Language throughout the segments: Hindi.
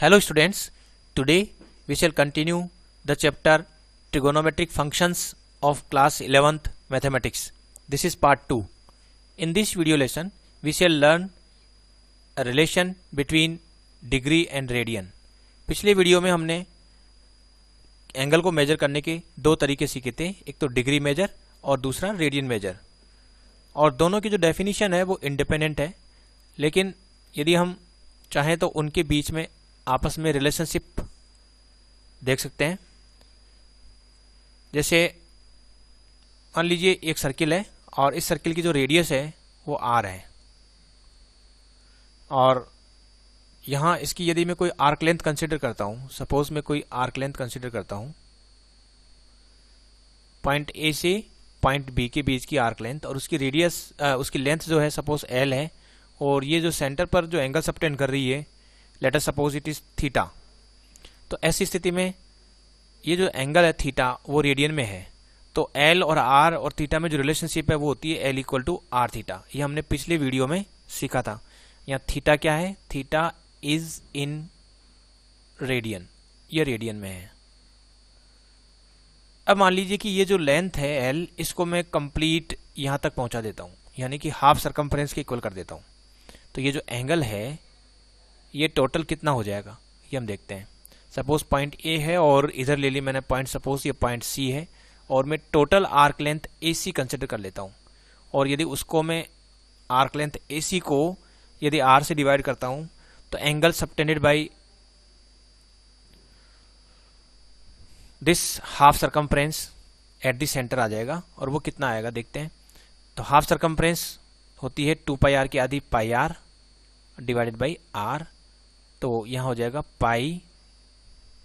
Hello students, today we shall continue the chapter Trigonometric Functions of class 11th Mathematics. This is part 2. In this video lesson, we shall learn a relation between degree and radian. पिछले वीडियो में हमने एंगल को मेजर करने के दो तरीके सीखे थे, एक तो डिग्री मेजर और दूसरा रेडियन मेजर, और दोनों की जो डेफिनेशन है वो इंडिपेंडेंट है, लेकिन यदि हम चाहें तो उनके बीच में आपस में रिलेशनशिप देख सकते हैं। जैसे मान लीजिए एक सर्किल है और इस सर्किल की जो रेडियस है वो आर है, और यहाँ इसकी यदि मैं कोई आर्क लेंथ कंसिडर करता हूँ, सपोज मैं कोई आर्क लेंथ कंसिडर करता हूँ पॉइंट ए से पॉइंट बी के बीच की आर्क लेंथ, और उसकी रेडियस उसकी लेंथ जो है सपोज एल है, और ये जो सेंटर पर जो एंगल सबटेंड कर रही है let us suppose it is theta. तो ऐसी स्थिति में ये जो एंगल है थीटा वो रेडियन में है, तो एल और आर और थीटा में जो रिलेशनशिप है वो होती है L equal to R theta. ये हमने पिछले वीडियो में सीखा था। यहाँ थीटा क्या है? थीटा इज इन रेडियन, ये रेडियन में है। अब मान लीजिए कि ये जो लेंथ है एल, इसको मैं कंप्लीट यहाँ तक पहुँचा देता हूँ, यानी कि हाफ सरकमफ्रेंस के इक्वल कर देता हूँ। तो ये जो एंगल है ये टोटल कितना हो जाएगा ये हम देखते हैं। सपोज पॉइंट ए है और इधर ले ली मैंने पॉइंट, सपोज ये पॉइंट सी है, और मैं टोटल आर्क लेंथ ए सी कंसिडर कर लेता हूँ, और यदि उसको मैं आर्क लेंथ ए सी को यदि आर से डिवाइड करता हूँ तो angle subtended by this half circumference at the centre आ जाएगा, और वो कितना आएगा देखते हैं। तो हाफ सरकमफ्रेंस होती है 2 पाई आर की आधी पाई आर डिवाइडेड बाई आर, तो यहाँ हो जाएगा पाई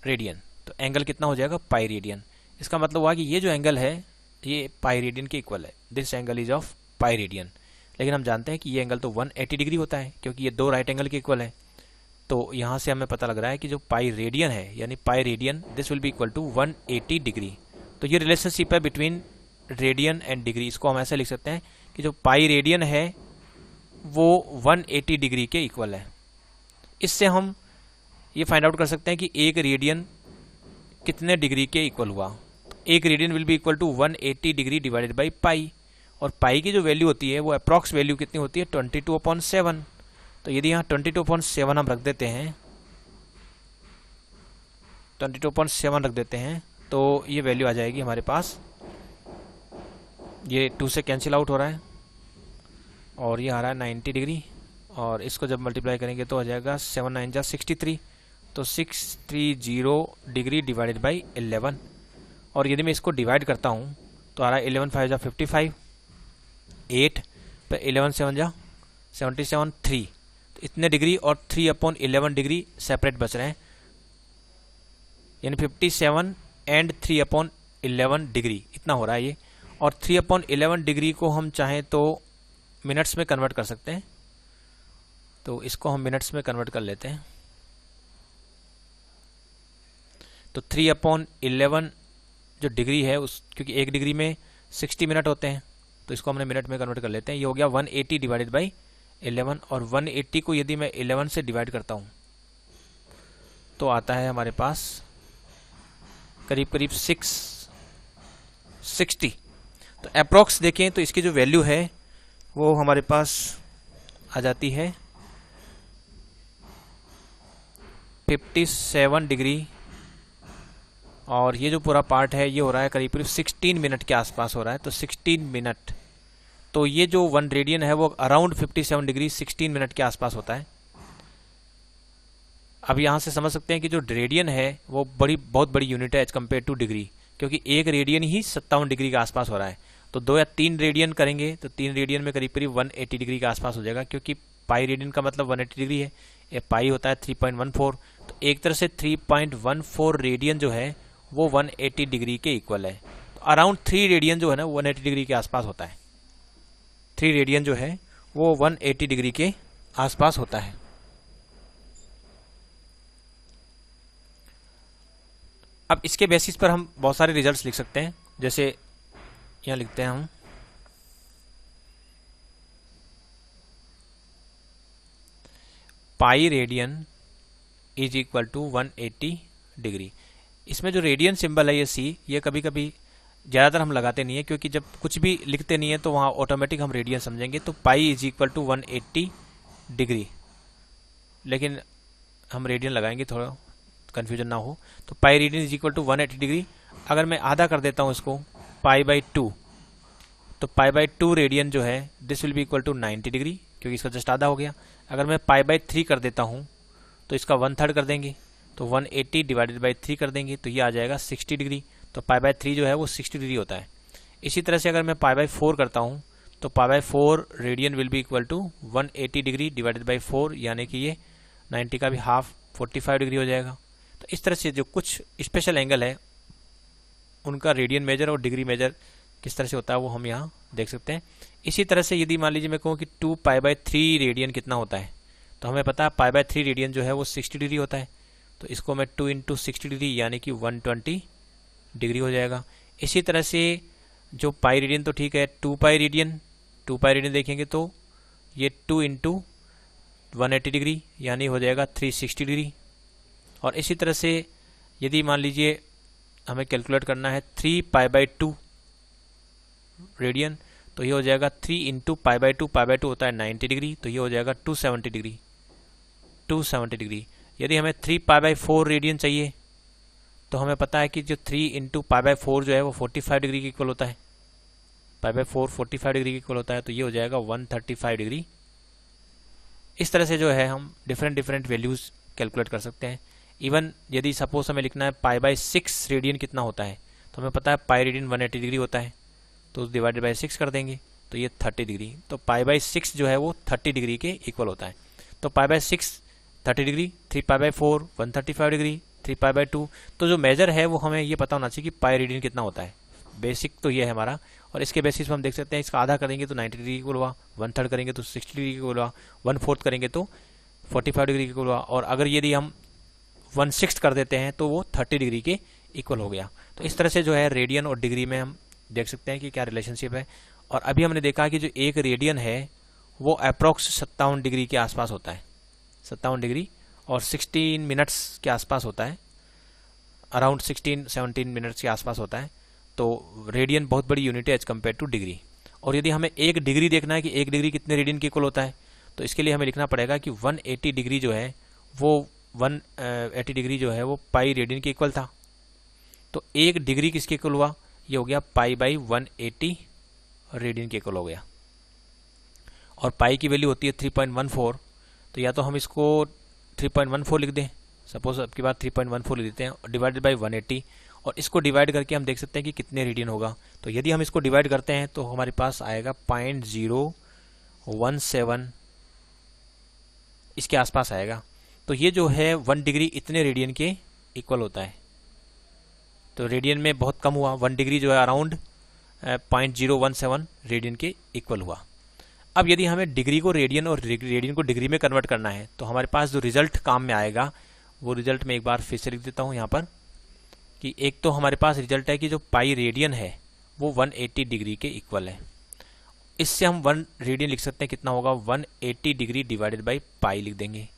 रेडियन। तो एंगल कितना हो जाएगा? Pi radian. इसका मतलब हुआ कि ये जो एंगल है ये पाई रेडियन के इक्वल है, this angle is of pi radian. लेकिन हम जानते हैं कि ये एंगल तो 180 डिग्री होता है, क्योंकि ये दो राइट एंगल के इक्वल है। तो यहाँ से हमें पता लग रहा है कि जो पाई रेडियन है यानी pi radian, this will be equal to 180 degree. तो ये रिलेशनशिप है बिटवीन रेडियन एंड डिग्री। इसको हम ऐसे लिख सकते हैं कि जो पाई रेडियन है वो 180 डिग्री के इक्वल है। इससे हम ये फाइंड आउट कर सकते हैं कि एक रेडियन कितने डिग्री के इक्वल हुआ। एक radian will be equal to 180 degree divided by pi, और पाई की जो वैल्यू होती है वो अप्रॉक्स वैल्यू कितनी होती है? 22/7। तो यदि यहाँ 22/7 हम रख देते हैं, 22/7 रख देते हैं, तो ये वैल्यू आ जाएगी हमारे पास, ये 2 से कैंसिल आउट हो रहा है, और ये आ रहा है 90 डिग्री, और इसको जब मल्टीप्लाई करेंगे तो आ जाएगा 7 9 जा 63, तो 630 डिग्री डिवाइडेड बाई 11। और यदि मैं इसको डिवाइड करता हूँ तो आ रहा है 11 5 जा 55, 8 पर 11 7 जा 77, 3, तो इतने डिग्री और 3/11 डिग्री सेपरेट बच रहे हैं, यानी 57 एंड 3/11 डिग्री इतना हो रहा है ये। और 3/11 डिग्री को हम चाहें तो मिनट्स में कन्वर्ट कर सकते हैं, तो इसको हम मिनट्स में कन्वर्ट कर लेते हैं। तो 3/11 जो डिग्री है उस, क्योंकि एक डिग्री में 60 मिनट होते हैं, तो इसको हमने मिनट में कन्वर्ट कर लेते हैं। ये हो गया 180 डिवाइडेड बाई 11, और 180 को यदि मैं 11 से डिवाइड करता हूँ तो आता है हमारे पास करीब करीब 660। तो अप्रॉक्स देखें तो इसकी जो वैल्यू है वो हमारे पास आ जाती है 57 डिग्री, और ये जो पूरा पार्ट है ये हो रहा है करीब करीब 16 मिनट के आसपास हो रहा है। तो 16 मिनट, तो ये जो 1 रेडियन है वो अराउंड 57 डिग्री 16 मिनट के आसपास होता है। अब यहाँ से समझ सकते हैं कि जो रेडियन है वो बहुत बड़ी यूनिट है एज कम्पेयर टू डिग्री, क्योंकि एक रेडियन ही 57 डिग्री के आसपास हो रहा है। तो 2 या 3 रेडियन करेंगे तो 3 रेडियन में करीब करीब 180 डिग्री के आसपास हो जाएगा, क्योंकि पाई रेडियन का मतलब 180 डिग्री है, ये पाई होता है 3.14। तो एक तरह से 3.14 रेडियन जो है वो 180 डिग्री के इक्वल है। तो अराउंड 3 रेडियन जो है ना 180 डिग्री के आसपास होता है। 3 रेडियन जो है वो 180 डिग्री के आसपास होता है। अब इसके बेसिस पर हम बहुत सारे रिजल्ट्स लिख सकते हैं। जैसे यहाँ लिखते हैं हम pi radian is equal to 180 degree. इसमें जो रेडियन सिंबल है ये सी, ये कभी कभी ज़्यादातर हम लगाते नहीं है, क्योंकि जब कुछ भी लिखते नहीं है तो वहाँ ऑटोमेटिक हम रेडियन समझेंगे। तो pi is equal to 180 degree, लेकिन हम रेडियन लगाएंगे, थोड़ा कन्फ्यूजन ना हो। तो pi radian is equal to 180 degree. अगर मैं आधा कर देता हूँ इसको पाई बाई 2, तो पाई बाई 2 रेडियन जो है this will be equal to 90 degree, क्योंकि इसका जस्ट आधा हो गया। अगर मैं पाई बाई 3 कर देता हूँ तो इसका 1/3 कर देंगे, तो 180 डिवाइडेड बाई 3 कर देंगे, तो ये आ जाएगा 60 डिग्री। तो पाई बाई 3 जो है वो 60 डिग्री होता है। इसी तरह से अगर मैं पाई बाई 4 करता हूँ तो pi by 4 radian will be equal to 180 degree divided by 4, यानी कि ये 90 का भी हाफ 45 डिग्री हो जाएगा। तो इस तरह से जो कुछ स्पेशल एंगल है उनका रेडियन मेजर और डिग्री मेजर किस तरह से होता है वो हम यहाँ देख सकते हैं। इसी तरह से यदि मान लीजिए मैं कहूँ कि 2 पाई बाई 3 रेडियन कितना होता है, तो हमें पता है पाई बाई 3 रेडियन जो है वो 60 डिग्री होता है। तो इसको मैं 2 इंटू 60 डिग्री यानी कि 120 डिग्री हो जाएगा। इसी तरह से जो पाई रेडियन तो ठीक है, 2 पाई रेडियन देखेंगे तो ये 2 इंटू 180 डिग्री यानी हो जाएगा 360 डिग्री। और इसी तरह से यदि मान लीजिए हमें कैलकुलेट करना है 3 पाई बाई 2 रेडियन, तो ये हो जाएगा 3 इंटू पाई बाई 2 होता है 90 डिग्री, तो ये हो जाएगा 270 डिग्री। यदि हमें 3 पाई बाई 4 रेडियन चाहिए तो हमें पता है कि जो 3 इंटू पाई बाई 4 जो है वो 45 डिग्री के इक्वल होता है। पाई बाई 4 45 डिग्री के इक्वल होता है, तो ये हो जाएगा 135 डिग्री। इस तरह से जो है हम डिफरेंट वैल्यूज़ कैलकुलेट कर सकते हैं। इवन यदि सपोज हमें लिखना है पाई बाई 6 रेडियन कितना होता है, तो हमें पता है पाई रेडियन 180 डिग्री होता है, तो डिवाइडेड बाई 6 कर देंगे, तो ये 30 डिग्री। तो पाई बाई 6 जो है वो 30 डिग्री के इक्वल होता है। तो pi by 6 30 degree, 3 pi by 4 135 degree, 3 pi by 2। तो जो मेजर है वो हमें ये पता होना चाहिए कि पाई रेडियन कितना होता है। बेसिक तो ये है हमारा, और इसके बेसिस पर हम देख सकते हैं इसका आधा करेंगे तो 90 डिग्री इक्वल हुआ, 1/3 करेंगे तो 60 डिग्री इक्वल हुआ, 1/4 करेंगे तो 45 डिग्री इक्वल हुआ, और अगर यदि हम 1/6 कर देते हैं तो वो 30 डिग्री के इक्वल हो गया। तो इस तरह से जो है रेडियन और डिग्री में हम देख सकते हैं कि क्या रिलेशनशिप है। और अभी हमने देखा कि जो एक रेडियन है वो अप्रॉक्स 57 डिग्री के आसपास होता है, 57 डिग्री और 16 मिनट्स के आसपास होता है, अराउंड 16-17 मिनट्स के आसपास होता है। तो रेडियन बहुत बड़ी यूनिट है एज कम्पेयर टू डिग्री। और यदि हमें एक डिग्री देखना है कि एक डिग्री कितने रेडियन के इक्वल होता है, तो इसके लिए हमें लिखना पड़ेगा कि 180 डिग्री जो है वो 180 डिग्री जो है वो पाई रेडियन के इक्वल था। तो एक डिग्री किसके इक्वल हुआ, ये हो गया पाई बाई 180 रेडियन के इक्वल हो गया। और पाई की वैल्यू होती है 3.14, तो या तो हम इसको 3.14 लिख दें, सपोज अब की बार 3.14 लिख देते हैं, डिवाइडेड बाई 180, और इसको डिवाइड करके हम देख सकते हैं कि कितने रेडियन होगा। तो यदि हम इसको डिवाइड करते हैं तो हमारे पास आएगा 0.017 इसके आसपास आएगा। तो ये जो है 1 डिग्री इतने रेडियन के इक्वल होता है। तो रेडियन में बहुत कम हुआ, 1 डिग्री जो है अराउंड 0.017 रेडियन के इक्वल हुआ। अब यदि हमें डिग्री को रेडियन और रेडियन को डिग्री में कन्वर्ट करना है तो हमारे पास जो रिजल्ट काम में आएगा वो रिजल्ट में एक बार फिर से लिख देता हूँ यहाँ पर, कि एक तो हमारे पास रिजल्ट है कि जो पाई रेडियन है वो 180 डिग्री के इक्वल है। इससे हम 1 रेडियन लिख सकते हैं, कितना होगा 180 डिग्री डिवाइडेड बाई पाई लिख देंगे।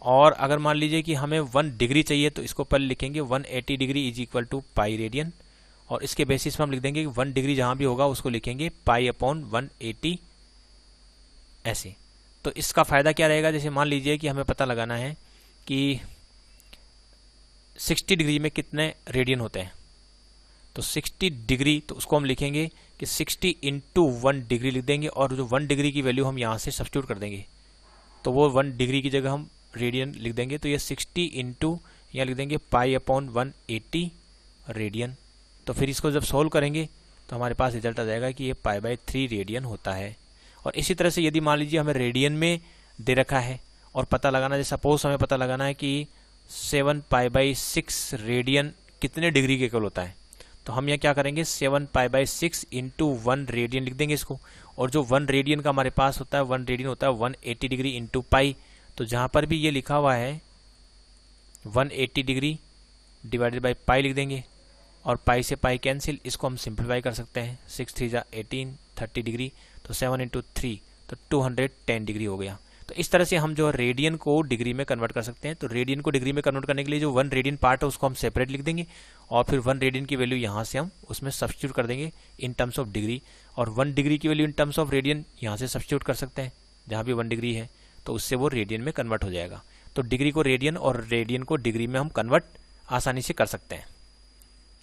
और अगर मान लीजिए कि हमें 1 डिग्री चाहिए तो इसको पहले लिखेंगे 180 degree is equal to pi radian, और इसके बेसिस पर हम लिख देंगे कि 1 डिग्री जहाँ भी होगा उसको लिखेंगे पाई अपॉन 180 ऐसे। तो इसका फ़ायदा क्या रहेगा, जैसे मान लीजिए कि हमें पता लगाना है कि 60 डिग्री में कितने रेडियन होते हैं, तो 60 डिग्री तो उसको हम लिखेंगे कि 60 इंटू 1 डिग्री लिख देंगे, और जो 1 डिग्री की वैल्यू हम यहाँ से सब्स्टिट्यूट कर देंगे, तो वो 1 डिग्री की जगह हम रेडियन लिख देंगे। तो ये 60 इंटू यहाँ लिख देंगे पाई अपॉन 180 रेडियन। तो फिर इसको जब सोल्व करेंगे तो हमारे पास रिजल्ट आ जाएगा कि ये पाई बाई 3 रेडियन होता है। और इसी तरह से यदि मान लीजिए हमें रेडियन में दे रखा है और पता लगाना, जैसे सपोज हमें पता लगाना है कि 7 पाई बाई 6 रेडियन कितने डिग्री के इक्वल होता है, तो हम यहाँ क्या करेंगे 7 पाई बाई 6 इंटू 1 रेडियन लिख देंगे इसको। और जो 1 रेडियन का हमारे पास होता है 1 रेडियन होता है 180 डिग्री इंटू पाई। तो जहाँ पर भी ये लिखा हुआ है 180 डिग्री डिवाइडेड बाई पाई लिख देंगे, और पाई से पाई कैंसिल, इसको हम सिंप्लीफाई कर सकते हैं, 6 3 जा 18 30 डिग्री, तो 7 इंटू 3 तो 210 डिग्री हो गया। तो इस तरह से हम जो रेडियन को डिग्री में कन्वर्ट कर सकते हैं। तो रेडियन को डिग्री में कन्वर्ट करने के लिए जो 1 रेडियन पार्ट है उसको हम सेपरेट लिख देंगे और फिर 1 रेडियन की वैल्यू यहाँ से हम उसमें सब्स्टिट्यूट कर देंगे इन टर्म्स ऑफ डिग्री, और 1 डिग्री की value in terms of radian यहाँ से सब्स्टिट्यूट कर सकते हैं जहाँ भी 1 डिग्री है, तो उससे वो रेडियन में कन्वर्ट हो जाएगा। तो डिग्री को रेडियन और रेडियन को डिग्री में हम कन्वर्ट आसानी से कर सकते हैं।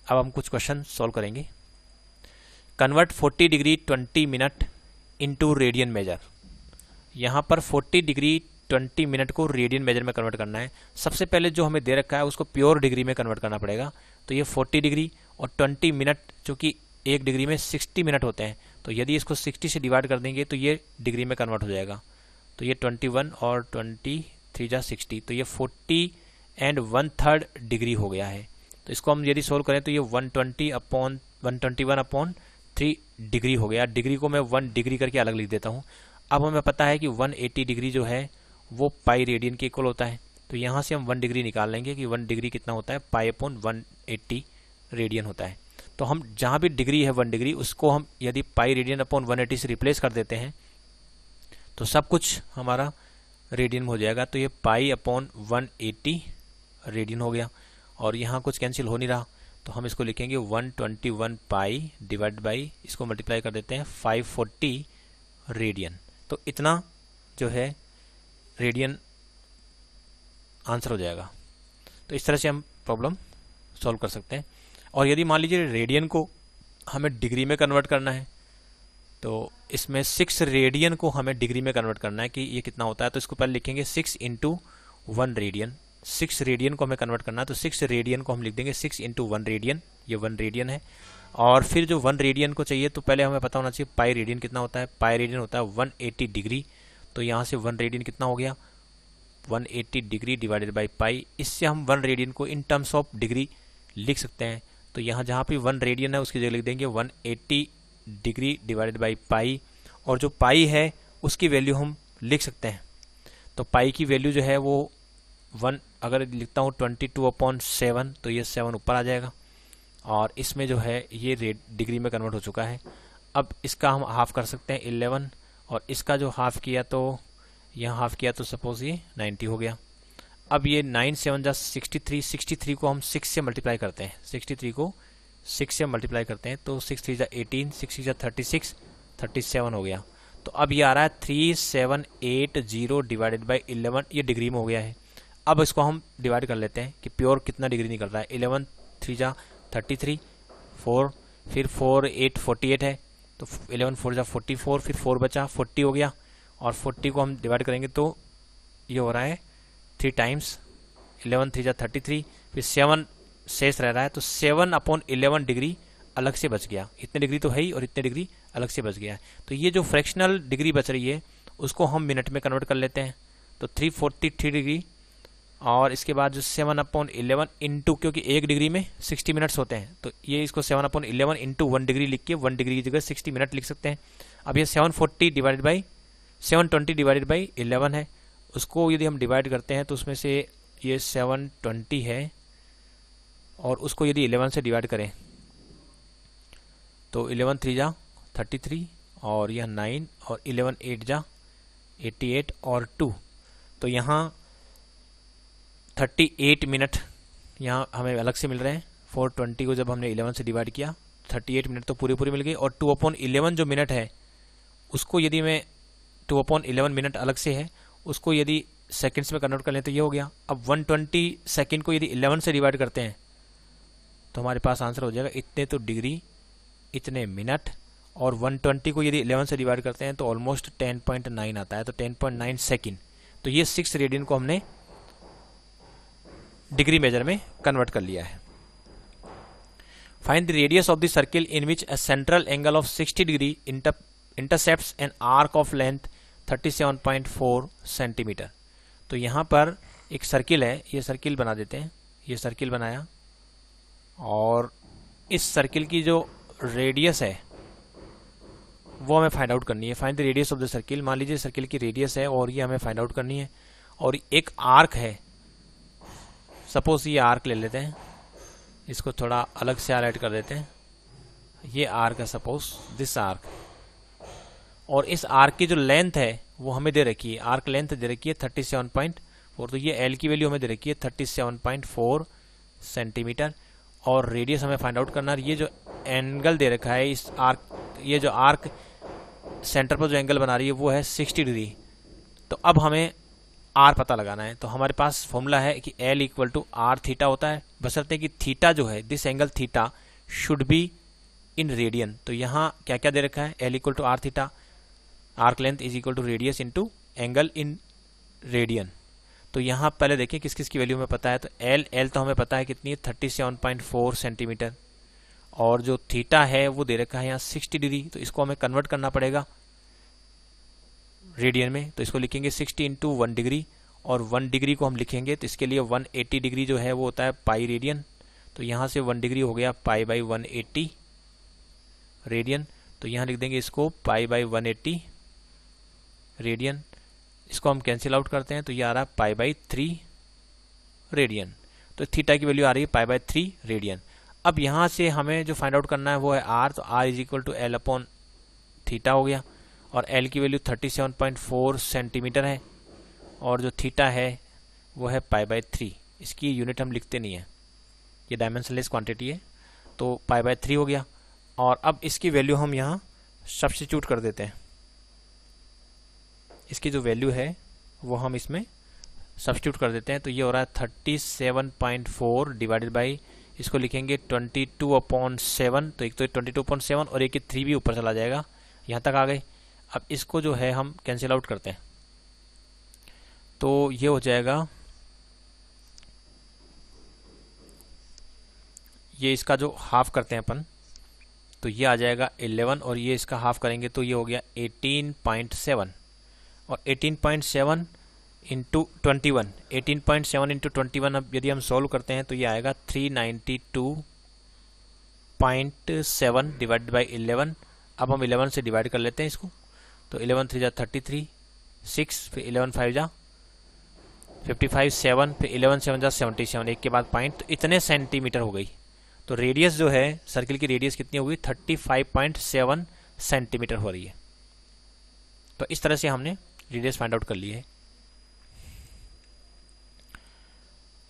अब हम कुछ क्वेश्चन सॉल्व करेंगे। Convert 40 degree 20 minute into radian major. यहाँ पर 40 डिग्री 20 मिनट को रेडियन मेजर में कन्वर्ट करना है। सबसे पहले जो हमें दे रखा है उसको प्योर डिग्री में कन्वर्ट करना पड़ेगा। तो ये 40 डिग्री और 20 मिनट, चूँकि एक डिग्री में 60 मिनट होते हैं, तो यदि इसको 60 से डिवाइड कर देंगे तो ये डिग्री में कन्वर्ट हो जाएगा। तो ये 21 और 23 जा 60, तो ये 40 एंड 1/3 डिग्री हो गया है। तो इसको हम यदि सोल्व करें तो ये 121/3 डिग्री हो गया। डिग्री को मैं 1 डिग्री करके अलग लिख देता हूँ। अब हमें पता है कि 180 डिग्री जो है वो पाई रेडियन के इक्वल होता है। तो यहाँ से हम 1 डिग्री निकाल लेंगे कि 1 डिग्री कितना होता है, पाई/180 रेडियन होता है। तो हम जहाँ भी डिग्री है 1 डिग्री, उसको हम यदि पाई रेडियन/180 से रिप्लेस कर देते हैं तो सब कुछ हमारा रेडियन में हो जाएगा। तो ये पाई/180 रेडियन हो गया, और यहाँ कुछ कैंसिल हो नहीं रहा, तो हम इसको लिखेंगे 121 पाई डिवाइड बाई, इसको मल्टीप्लाई कर देते हैं 540 रेडियन। तो इतना जो है रेडियन आंसर हो जाएगा। तो इस तरह से हम प्रॉब्लम सॉल्व कर सकते हैं। और यदि मान लीजिए रेडियन को हमें डिग्री में कन्वर्ट करना है, तो इसमें 6 रेडियन को हमें डिग्री में कन्वर्ट करना है कि ये कितना होता है। तो इसको पहले लिखेंगे 6 × 1 रेडियन। 6 रेडियन को हमें कन्वर्ट करना है, तो 6 रेडियन को हम लिख देंगे 6 × 1 रेडियन। ये 1 रेडियन है। और फिर जो 1 रेडियन को चाहिए तो पहले हमें पता होना चाहिए पाई रेडियन कितना होता है। पाई रेडियन होता है 180 डिग्री। तो यहाँ से 1 रेडियन कितना हो गया, 180 डिग्री डिवाइडेड बाई पाई। इससे हम 1 रेडियन को इन टर्म्स ऑफ डिग्री लिख सकते हैं। तो यहाँ जहाँ पे 1 रेडियन है उसकी जगह लिख देंगे 180 डिग्री डिवाइडेड बाई पाई, और जो पाई है उसकी वैल्यू हम लिख सकते हैं। तो पाई की वैल्यू जो है वो 1, अगर लिखता हूँ 22/7, तो ये 7 ऊपर आ जाएगा, और इसमें जो है ये डिग्री में कन्वर्ट हो चुका है। अब इसका हम हाफ कर सकते हैं 11, और इसका जो हाफ किया तो यहाँ हाफ किया तो सपोज ये 90 हो गया। अब ये 9 7 जा 63, 63 को हम 6 से मल्टीप्लाई करते हैं। 63 को 6 से मल्टीप्लाई करते हैं तो 6 3 जा 18, 6 6 जा 36, 37 हो गया। तो अब ये आ रहा है 3780 डिवाइडेड बाई 11, ये डिग्री में हो गया है। अब इसको हम डिवाइड कर लेते हैं कि प्योर कितना डिग्री निकल रहा है। 11 3 जा 33, 4, फिर 4 8 48 है, तो 11 4 जा 44, फिर 4 बचा 40 हो गया, और 40 को हम डिवाइड करेंगे तो ये हो रहा है 3 टाइम्स 11 3 जा 33, फिर 7 शेष रह रहा है, तो 7/11 डिग्री अलग से बच गया। इतने डिग्री तो है ही, और इतने डिग्री अलग से बच गया है। तो ये जो फ्रैक्शनल डिग्री बच रही है उसको हम मिनट में कन्वर्ट कर लेते हैं। तो 343 डिग्री, और इसके बाद जो 7/11 इंटू, क्योंकि एक डिग्री में 60 मिनट्स होते हैं, तो ये इसको 7/11 इंटू 1 डिग्री लिख के 1 डिग्री की जगह 60 मिनट लिख सकते हैं। अब ये 720 डिवाइडेड बाई 11 है, उसको यदि हम डिवाइड करते हैं तो उसमें से ये 720 है, और उसको यदि 11 से डिवाइड करें तो 11 3 जा 33, और यह 9, और 11 8 जा 88, और 2, तो यहाँ 38 मिनट यहाँ हमें अलग से मिल रहे हैं। 420 को जब हमने 11 से डिवाइड किया 38 मिनट तो पूरे मिल गए, और 2/11 जो मिनट है उसको यदि मैं 2/11 मिनट अलग से है, उसको यदि सेकंड्स में कन्वर्ट कर लें तो ये हो गया। अब 120 सेकंड को यदि 11 से डिवाइड करते हैं तो हमारे पास आंसर हो जाएगा इतने तो डिग्री इतने मिनट, और 120 को यदि 11 से डिवाइड करते हैं तो ऑलमोस्ट 10.9 आता है, तो 10.9 सेकंड। तो ये 6 रेडियन को हमने डिग्री मेजर में कन्वर्ट कर लिया है। Find the radius of the circle in which a central angle of 60 degree intercepts an arc of length 37.4 centimetre. तो यहाँ पर एक सर्किल है, ये सर्किल बना देते हैं। ये सर्किल बनाया, और इस सर्किल की जो रेडियस है वो हमें फाइंड आउट करनी है। Find the radius of the circle. मान लीजिए सर्किल की रेडियस है और ये हमें फाइंड आउट करनी है, और एक आर्क है, सपोज ये आर्क ले लेते हैं, इसको थोड़ा अलग से हाईलाइट कर देते हैं। ये आर्क है, सपोज दिस आर्क, और इस आर्क की जो लेंथ है वो हमें दे रखी है, आर्क लेंथ दे रखी है 37.4, तो ये एल की वैल्यू हमें दे रखी है 37.4 सेंटीमीटर, और रेडियस हमें फाइंड आउट करना है। ये जो एंगल दे रखा है इस आर्क, ये जो आर्क सेंटर पर जो एंगल बना रही है वो है 60 डिग्री। तो अब हमें आर पता लगाना है, तो हमारे पास फॉर्मूला है कि L equal to R theta होता है, बशर्ते कि थीटा जो है, this angle theta should be in radian. तो यहाँ क्या क्या दे रखा है, L equal to R theta, arc length is equal to radius into angle in radian. तो यहाँ पहले देखिए किस किस की वैल्यू हमें पता है। तो एल तो हमें पता है कितनी है, 37.4 सेंटीमीटर, और जो थीटा है वो दे रखा है यहाँ 60 डिग्री। तो इसको हमें कन्वर्ट करना पड़ेगा रेडियन में, तो इसको लिखेंगे 60 इंटू 1 डिग्री, और 1 डिग्री को हम लिखेंगे तो इसके लिए 180 डिग्री जो है वो होता है पाई रेडियन। तो यहाँ से 1 डिग्री हो गया पाई बाई 180 रेडियन। तो यहाँ लिख देंगे इसको पाई बाई 180 रेडियन। इसको हम कैंसिल आउट करते हैं तो ये आ रहा है पाई बाई 3 रेडियन। तो थीटा की वैल्यू आ रही है पाई बाई 3 रेडियन। अब यहाँ से हमें जो फाइंड आउट करना है वो है आर, तो R is equal to L upon theta हो गया, और एल की वैल्यू 37.4 सेंटीमीटर है, और जो थीटा है वो है पाई बाई 3। इसकी यूनिट हम लिखते नहीं है, ये डायमेंशनलेस क्वांटिटी है, तो पाई बाई 3 हो गया। और अब इसकी वैल्यू हम यहाँ सब्स्टिट्यूट कर देते हैं, इसकी जो वैल्यू है वो हम इसमें सब्स्टिट्यूट कर देते हैं। तो ये हो रहा है 37.4 डिवाइडेड बाई, इसको लिखेंगे 22/7। तो एक तो 22/7 और एक 3 भी ऊपर चला जाएगा, यहाँ तक आ गए। अब इसको जो है हम कैंसिल आउट करते हैं, तो ये हो जाएगा, ये इसका जो हाफ करते हैं अपन, तो ये आ जाएगा 11, और ये इसका हाफ करेंगे तो ये हो गया 18.7, और 18.7 इंटू 21, 18.7 इंटू 21 अब यदि हम सॉल्व करते हैं तो ये आएगा 392.7 डिवाइड बाई 11। अब हम 11 से डिवाइड कर लेते हैं इसको, तो 11 3 जा 33, 6, फिर 11 5 जा 55, 7, फिर 11 7 जा 77, एक के बाद पॉइंट, तो इतने सेंटीमीटर हो गई। तो रेडियस जो है सर्किल की रेडियस कितनी होगी, 35.7 सेंटीमीटर हो रही है। तो इस तरह से हमने रेडियस फाइंड आउट कर ली है।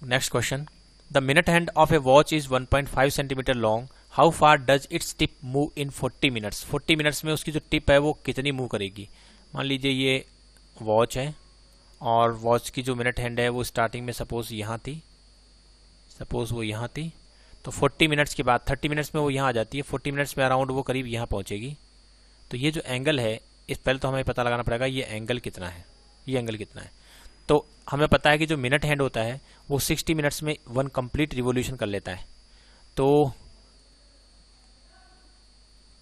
Next question, the minute hand of A watch is 1.5 centimetre long, how far does its tip move in 40 minutes. 40 minutes में उसकी जो टिप है वो कितनी मूव करेगी। मान लीजिए ये वॉच है, और वॉच की जो मिनट हैंड है वो स्टार्टिंग में सपोज यहाँ थी, सपोज वो यहाँ थी, तो 40 मिनट्स के बाद 30 मिनट्स में वो यहाँ आ जाती है, 40 मिनट्स में अराउंड वो करीब यहाँ पहुँचेगी। तो ये जो एंगल है, इस पहले तो हमें पता लगाना पड़ेगा ये एंगल कितना है, ये एंगल कितना है। तो हमें पता है कि जो मिनट हैंड होता है वो 60 मिनट्स में 1 कंप्लीट रिवोल्यूशन कर लेता है। तो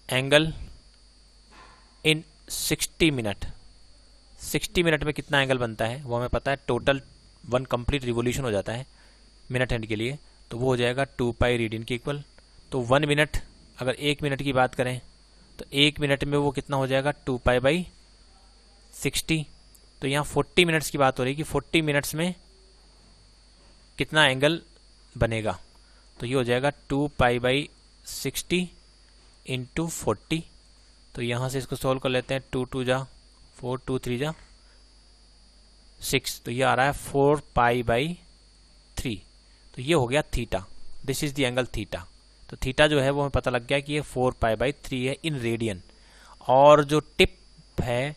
एंगल इन 60 मिनट, 60 मिनट में कितना एंगल बनता है वो हमें पता है, टोटल 1 कंप्लीट रिवोल्यूशन हो जाता है मिनट हैंड के लिए, तो वो हो जाएगा 2 पाई रेडियन के इक्वल। तो 1 मिनट, अगर 1 मिनट की बात करें तो 1 मिनट में वो कितना हो जाएगा, 2 पाई बाई 60। तो यहाँ 40 मिनट्स की बात हो रही है कि 40 मिनट्स में कितना एंगल बनेगा, तो ये हो जाएगा 2 पाई बाई 60 इंटू 40। तो यहाँ से इसको सॉल्व कर लेते हैं, 2 2 जा 4, 2 3 जा 6, तो ये आ रहा है 4 पाई बाई 3। तो ये हो गया theta, this is the angle theta. तो थीटा जो है वो हमें पता लग गया कि ये 4 पाई बाई 3 है इन रेडियन। और जो टिप है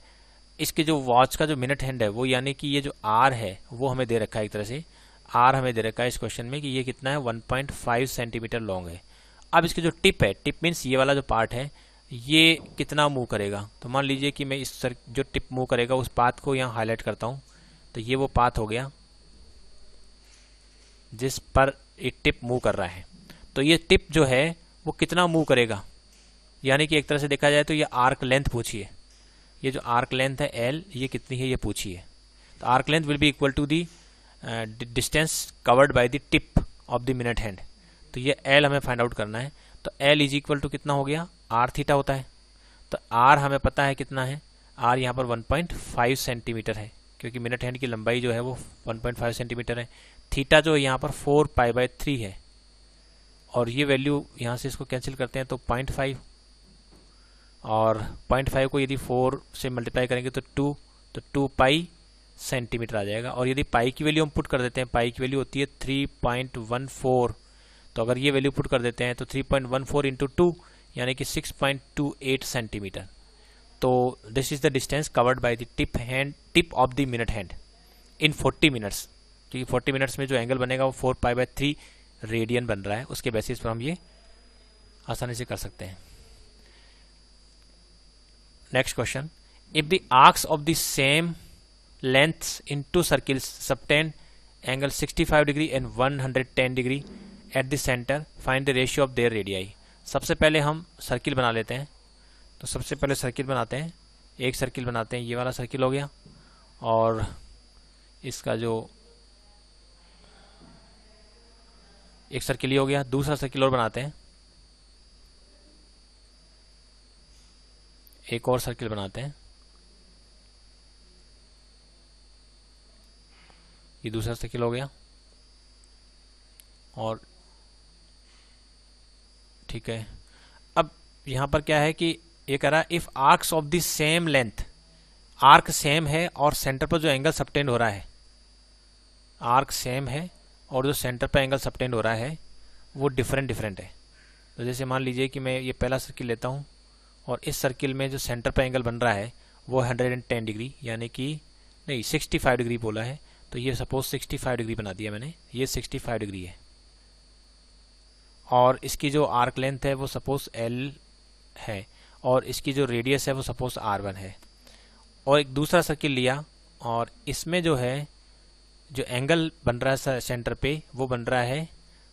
इसके, जो वॉच का जो मिनट हैंड है वो, यानी कि ये जो आर है वो हमें दे रखा है, एक तरह से आर हमें दे रखा है इस क्वेश्चन में कि ये कितना है, 1.5 सेंटीमीटर लॉन्ग है। अब इसकी जो टिप है, टिप मीन्स ये वाला जो पार्ट है, ये कितना मूव करेगा। तो मान लीजिए कि मैं इस जो टिप मूव करेगा उस पाथ को यहाँ हाईलाइट करता हूँ, तो ये वो पाथ हो गया जिस पर ये टिप मूव कर रहा है। तो ये टिप जो है वो कितना मूव करेगा, यानी कि एक तरह से देखा जाए तो ये आर्क लेंथ पूछिए, ये जो आर्क लेंथ है एल, ये कितनी है ये पूछिए। तो arc length will be equal to the distance covered by the tip of the minute hand. तो ये एल हमें फाइंड आउट करना है। तो एल इज इक्वल टू कितना हो गया, आर थीटा होता है। तो आर हमें पता है कितना है, आर यहाँ पर 1.5 सेंटीमीटर है, क्योंकि मिनट हैंड की लंबाई जो है वो 1.5 सेंटीमीटर है। थीटा जो यहाँ पर 4 पाई बाई 3 है, और ये वैल्यू यहाँ से इसको कैंसिल करते हैं तो 0.5, और 0.5 को यदि 4 से मल्टीप्लाई करेंगे तो 2, तो 2 पाई सेंटीमीटर आ जाएगा। और यदि पाई की वैल्यू हम पुट कर देते हैं, पाई की वैल्यू होती है 3.14, तो अगर ये वैल्यू पुट कर देते हैं तो 3.14 इंटू 2 यानी कि 6.28 सेंटीमीटर। तो this is the distance covered by the tip of the minute hand in 40 minutes, क्योंकि 40 मिनट्स में जो एंगल बनेगा वो 4π/3 रेडियन बन रहा है। उसके बेसिस पर हम ये आसानी से कर सकते हैं। Next question, if the arcs of the same lengths in 2 circles subtend angle 65 degree and 110 degree at the centre, find the ratio of their radii. सबसे पहले हम सर्किल बना लेते हैं। तो सबसे पहले सर्किल बनाते हैं, एक सर्किल बनाते हैं, ये वाला सर्किल हो गया, और इसका जो एक सर्किल ही हो गया। दूसरा सर्किल और बनाते हैं, एक और सर्किल बनाते हैं, ये दूसरा सर्किल हो गया, और ठीक है। अब यहां पर क्या है कि ये कह रहा है if arcs of the same length, arc same है और सेंटर पर जो एंगल सबटेंड हो रहा है, आर्क सेम है और जो सेंटर पर एंगल सबटेंड हो रहा है वो डिफरेंट है। तो जैसे मान लीजिए कि मैं ये पहला सर्किल लेता हूँ और इस सर्किल में जो सेंटर पर एंगल बन रहा है वो 110 डिग्री यानी कि नहीं 65 डिग्री बोला है, तो ये सपोज 65 डिग्री बना दिया मैंने, ये 65 डिग्री है। और इसकी जो आर्क लेंथ है वो सपोज L है और इसकी जो रेडियस है वो सपोज R1 है। और एक दूसरा सर्किल लिया और इसमें जो है जो एंगल बन रहा है सेंटर पे वो बन रहा है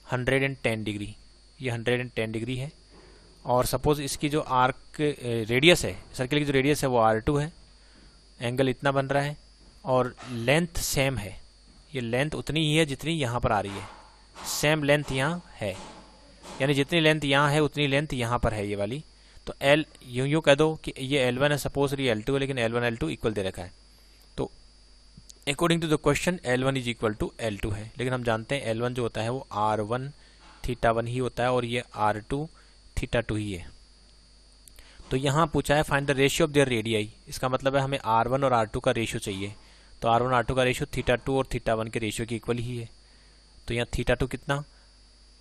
110 डिग्री, ये 110 डिग्री है। और सपोज इसकी जो आर्क रेडियस है, सर्किल की जो रेडियस है वो R2 है, एंगल इतना बन रहा है और लेंथ सेम है, ये लेंथ उतनी ही है जितनी यहाँ पर आ रही है, सेम लेंथ यहाँ है, यानी जितनी लेंथ यहाँ है उतनी लेंथ यहाँ पर है ये वाली। तो L यूँ कह दो कि ये L1 है, सपोज ये L2 है, लेकिन L1 L2 इक्वल दे रखा है। तो according to the question L1 is equal to L2 है, लेकिन हम जानते हैं L1 जो होता है वो R1 θ1 ही होता है और ये R2 θ2 ही है। तो यहाँ पूछा है find the ratio of their radii, इसका मतलब है हमें R1 और R2 का रेशियो चाहिए। तो R1 R2 का रेशियो θ2 और θ1 के रेशियो के इक्वल ही है। तो यहाँ θ2 कितना,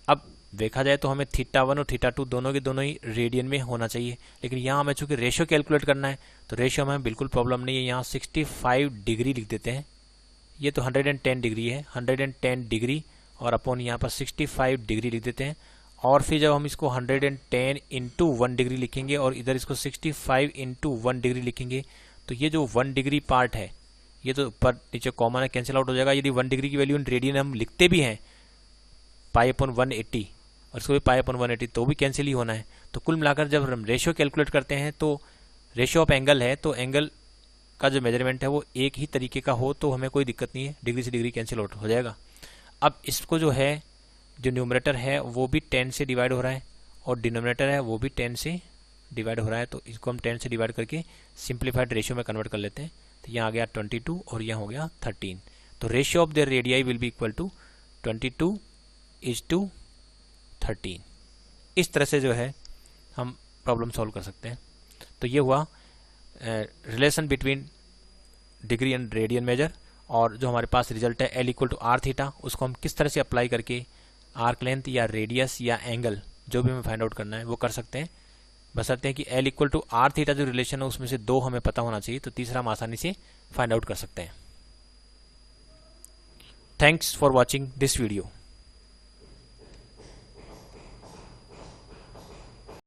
अब देखा जाए तो हमें θ1 और θ2 दोनों के दोनों ही रेडियन में होना चाहिए, लेकिन यहाँ हमें चूंकि रेशियो कैलकुलेट करना है तो रेशियो में बिल्कुल प्रॉब्लम नहीं है। यहाँ 65 डिग्री लिख देते हैं, ये तो 110 डिग्री है, 110 डिग्री और अपॉन यहाँ पर 65 डिग्री लिख देते हैं। और फिर जब हम इसको 110 इंटू 1 डिग्री लिखेंगे और इधर इसको 65 इंटू 1 डिग्री लिखेंगे तो ये जो 1 डिग्री पार्ट है ये तो ऊपर नीचे कॉमन है, कैंसिल आउट हो जाएगा। यदि 1 डिग्री की वैल्यू इन रेडियन हम लिखते भी हैं π/180 और इसको भी π/180 तो भी कैंसिल ही होना है। तो कुल मिलाकर जब हम रेशियो कैलकुलेट करते हैं तो रेशियो ऑफ एंगल है, तो एंगल का जो मेजरमेंट है वो एक ही तरीके का हो तो हमें कोई दिक्कत नहीं है, डिग्री से डिग्री कैंसिल आउट हो जाएगा। अब इसको जो है जो न्यूमरेटर है वो भी 10 से डिवाइड हो रहा है और डिनोमिनेटर है वो भी 10 से डिवाइड हो रहा है, तो इसको हम 10 से डिवाइड करके सिंप्लीफाइड रेशियो में कन्वर्ट कर लेते हैं। तो यहाँ आ गया 22 और यहाँ हो गया 13। तो ratio of their radii will be equal to 22:13। इस तरह से जो है हम प्रॉब्लम सॉल्व कर सकते हैं। तो ये हुआ relation between degree and radian major, और जो हमारे पास रिजल्ट है L = R θ, उसको हम किस तरह से अप्लाई करके आर्क लेंथ या रेडियस या एंगल जो भी हमें फाइंड आउट करना है वो कर सकते हैं। बशर्ते हैं कि L = R θ जो रिलेशन है उसमें से 2 हमें पता होना चाहिए, तो तीसरा हम आसानी से फाइंड आउट कर सकते हैं। Thanks for watching this video.